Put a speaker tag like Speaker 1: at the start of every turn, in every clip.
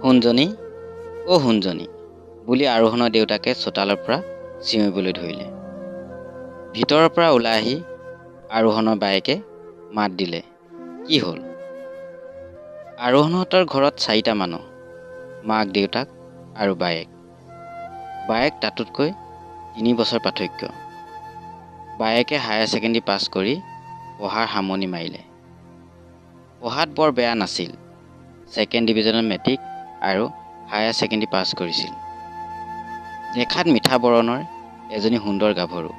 Speaker 1: সোণজনী অ' সোণজনী বুলি আৰোহণৰ দেউতাকে চোতালৰ পৰা চিঞৰিবলৈ ধৰিলে। ভিতৰৰ পৰা ওলাই আহি আৰোহণৰ বায়েকে মাত দিলে, কি হ'ল? আৰোহণহঁতৰ ঘৰত 4টা মানুহ, মাক দেউতাক আৰু বায়েক। বায়েক তাতোতকৈ 3 বছৰ পাৰ্থক্য। বায়েকে হায়াৰ ছেকেণ্ডেৰী পাছ কৰি পঢ়াৰ সামৰণি মাৰিলে। পঢ়াত বৰ বেয়া নাছিল, 2nd ডিভিজনত মেট্ৰিক আৰু হায়াৰ ছেকেণ্ডেৰী পাছ কৰিছিল। দেখাত মিঠা বৰণৰ এজনী সুন্দৰ গাভৰু।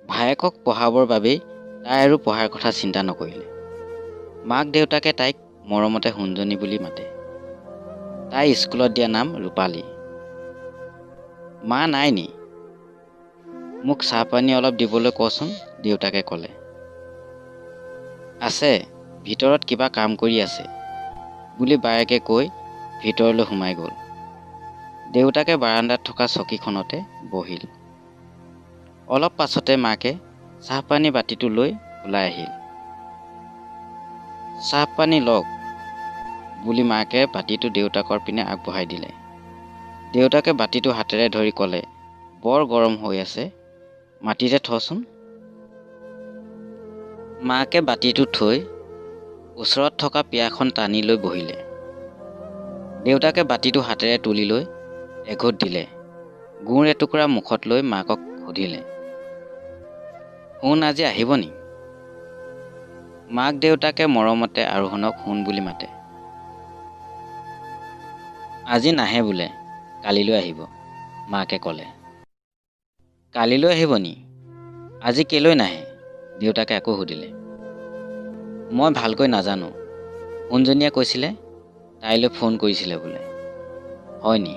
Speaker 1: ভায়েকক পঢ়াবৰ বাবেই তাই আৰু পঢ়াৰ কথা চিন্তা নকৰিলে। মাক দেউতাকে তাইক মৰমতে সোণজনী বুলি মাতে। তাই স্কুলত দিয়া নাম ৰূপালী। মা নাই নি? মোক চাহপানী অলপ দিবলৈ কচোন, দেউতাকে ক'লে। আছে, ভিতৰত কিবা কাম কৰি আছে বুলি বায়েকে কৈ ভিতৰলৈ সোমাই গ'ল। দেউতাকে বাৰান্দাত থকা চকীখনতে বহিল। অলপ পাছতে মাকে চাহপানী বাতিটো লৈ ওলাই আহিল। চাহপানী লওক বুলি মাকে বাতিটো দেউতাকৰ পিনে আগবঢ়াই দিলে। দেউতাকে বাতিটো হাতেৰে ধৰি ক'লে, বৰ গৰম হৈ আছে, মাটিতে থচোন। মাকে বাতিটো থৈ ওচৰত থকা পিয়াখন টানি লৈ বহিলে। দেউতাকে বাতিটো হাতেৰে তুলি লৈ এঘোট দিলে। গুড় এটুকুৰা মুখত লৈ মাকক সুধিলে, সোণ আজি আহিব নি? মাক দেউতাকে মৰমতে আৰোহণক সোণ বুলি মাতে। আজি নাহে বোলে, কালিলৈ আহিব, মাকে ক'লে। কালিলৈ আহিব নি? আজি কেলৈ নাহে? দেউতাকে আকৌ সুধিলে। মই ভালকৈ নাজানো, সোণজনীয়ে কৈছিলে তাইলৈ ফোন কৰিছিলে বোলে। হয় নি?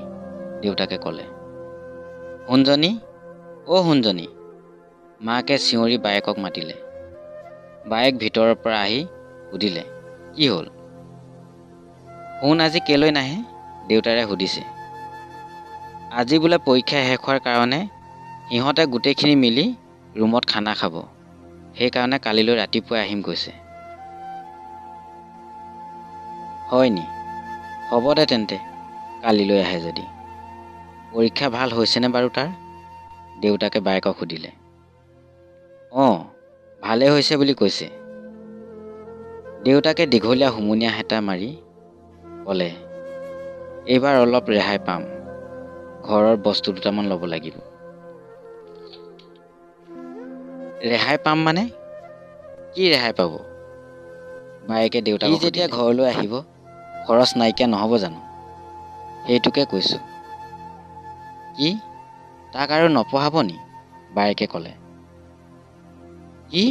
Speaker 1: দেউতাকে ক'লে। সোণজনী অ' সোণজনী, মাকে চিঞৰি বায়েকক মাতিলে। বায়েক ভিতৰৰ পৰা আহি সুধিলে, কি হ'ল? সোণ আজি কেলৈ নাহে? দেউতাৰে সুধিছে। আজি বোলে পৰীক্ষা শেষ হোৱাৰ কাৰণে সিহঁতে গোটেইখিনি মিলি ৰুমত খানা খাব, সেইকাৰণে কালিলৈ ৰাতিপুৱাই আহিম কৈছে। হয় নি? হ'ব দে তেন্তে, কালিলৈ আহে যদি। পৰীক্ষা ভাল হৈছেনে বাৰু তাৰ? দেউতাকে বায়েকক সুধিলে। অঁ, ভালেই হৈছে বুলি কৈছে। দেউতাকে দীঘলীয়া হুমুনিয়াহ এটা মাৰি ক'লে, এইবাৰ অলপ ৰেহাই পাম, ঘৰৰ বস্তু দুটামান ল'ব লাগিব। ৰেহাই পাম মানে? কি ৰেহাই পাব? বায়েকে দেউতাকক যেতিয়া ঘৰলৈ আহিব, খৰচ নাইকিয়া নহ'ব জানো? সেইটোকে কৈছোঁ। কি? তাক আৰু নপঢ়াব নি? বায়েকে ক'লে। কি?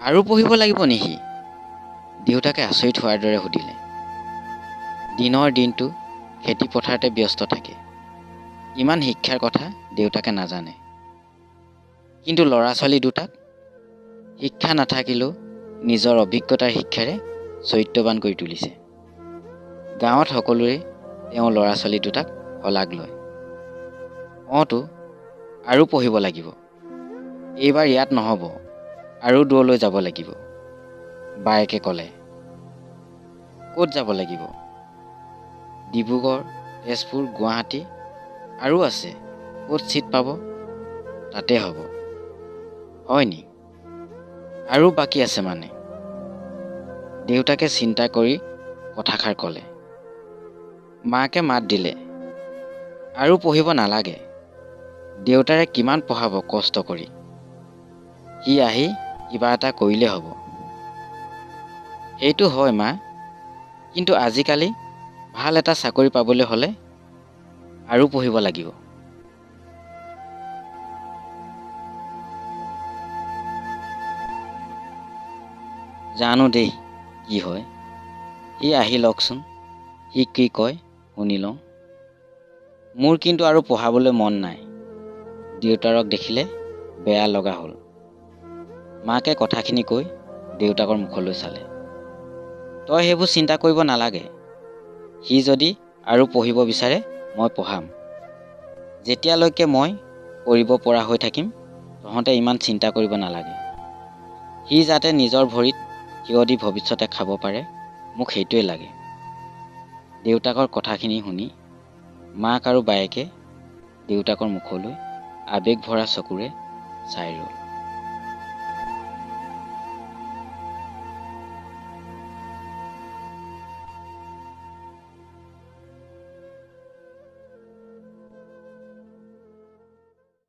Speaker 1: আৰু পঢ়িব লাগিব নেকি? দেউতাকে আচৰিত হোৱাৰ দৰে সুধিলে। দিনৰ দিনটো খেতি পথাৰতে ব্যস্ত থাকে। ইমান শিক্ষাৰ কথা দেউতাকে নাজানে। কিন্তু ল'ৰা ছোৱালী দুটাক শিক্ষা নাথাকিলেও নিজৰ অভিজ্ঞতাৰ শিক্ষাৰে চৰিত্ৰৱান কৰি তুলিছে। গাঁৱত সকলোৰে তেওঁ ল'ৰা ছোৱালী দুটাক শলাগ লয়। তো আৰু পঢ়িব লাগিব। এইবাৰ ইয়াত নহ'ব, আৰু দূৰলৈ যাব লাগিব, বায়েকে ক'লে। ক'ত যাব লাগিব? ডিব্ৰুগড়, তেজপুৰ, গুৱাহাটী আৰু আছে, ক'ত ছিট পাব তাতে হ'ব। হয় নি? আৰু বাকী আছে মানে? দেউতাকে চিন্তা কৰি কথাষাৰ ক'লে। মাকে মাত দিলে, আৰু পঢ়িব নালাগে। দেউতাৰে কিমান পঢ়াব কষ্ট কৰি। সি আহি কিবা এটা কৰিলে হ'ব। সেইটো হয় মা, কিন্তু আজিকালি ভাল এটা চাকৰি পাবলৈ হ'লে আৰু পঢ়িব লাগিব। জানো দেই কি হয়। সি আহি লওকচোন, সি কি কয় শুনি লওঁ। মোৰ কিন্তু আৰু পঢ়াবলৈ মন নাই। দেউতাৰক দেখিলে বেয়া লগা হ'ল। মাকে কথাখিনি কৈ দেউতাকৰ মুখলৈ চালে। তই সেইবোৰ চিন্তা কৰিব নালাগে। সি যদি আৰু পঢ়িব বিচাৰে মই পঢ়াম। যেতিয়ালৈকে মই কৰিব পৰা হৈ থাকিম, তহঁতে ইমান চিন্তা কৰিব নালাগে। সি যাতে নিজৰ ভৰিত থিয় দি ভৱিষ্যতে খাব পাৰে, মোক সেইটোৱে লাগে। দেউতাকৰ কথাখিনি শুনি মাক আৰু বায়েকে দেউতাকৰ মুখলৈ আৱেগ ভৰা চকুৰে চাই ৰ'ল।